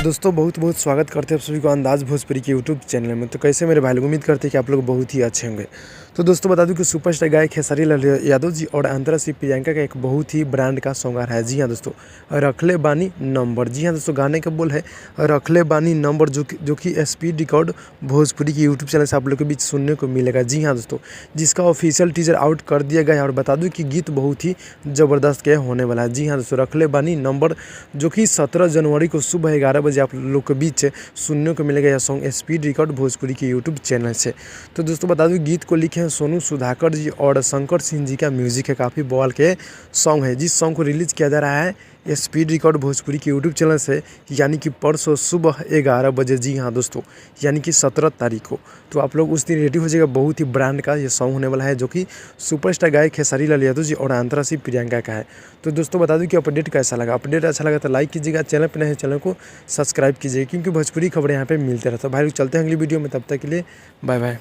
तो दोस्तों बहुत बहुत स्वागत करते हैं आप सभी को अंदाज़ भोजपुरी के यूट्यूब चैनल में। तो कैसे मेरे भाई लोग, उम्मीद करते हैं कि आप लोग बहुत ही अच्छे होंगे। तो दोस्तों बता दूं कि सुपरस्टार गायक खेसारी लाल यादव जी और अंतरा सिंह प्रियंका का एक बहुत ही ब्रांड का सॉन्ग आ रहा है। जी हाँ दोस्तों, रखले बानी नंबर। जी हाँ दोस्तों, गाने का बोल है रखले बानी नंबर, जो कि स्पीड रिकॉर्ड भोजपुरी के यूट्यूब चैनल से आप लोग के बीच सुनने को मिलेगा। जी हाँ दोस्तों, जिसका ऑफिशियल टीजर आउट कर दिया गया है और बता दूं कि गीत बहुत ही ज़बरदस्त के होने वाला है। जी हाँ दोस्तों, रखले बानी नंबर जो कि 17 जनवरी को सुबह 11 बजे आप लोग के बीच सुनने को मिलेगा यह सॉन्ग स्पीड रिकॉर्ड भोजपुरी के यूट्यूब चैनल से। तो दोस्तों बता दूं गीत को लिखे हैं सोनू सुधाकर जी और शंकर सिंह जी का म्यूजिक है। काफ़ी बवाल के सॉन्ग है। जिस सॉन्ग को रिलीज़ किया जा रहा है स्पीड रिकॉर्ड भोजपुरी के यूट्यूब चैनल से, यानी कि परसों सुबह 11 बजे। जी हाँ दोस्तों, यानी कि 17 तारीख को। तो आप लोग उस दिन रेडी हो जाएगा। बहुत ही ब्रांड का ये सॉन्ग होने वाला है, जो कि सुपरस्टार गायक खेसारी लाल यादव जी और अंतरा सिंह प्रियंका का है। तो दोस्तों बता दूं कि अपडेट कैसा लगा। अपडेट अच्छा लगा तो लाइक कीजिएगा, चैनल पर नए चैनल को सब्सक्राइब कीजिए, क्योंकि भोजपुरी खबरें यहाँ पे मिलते रहता है। भाई लोग चलते हैं अगली वीडियो में, तब तक के लिए बाय बाय।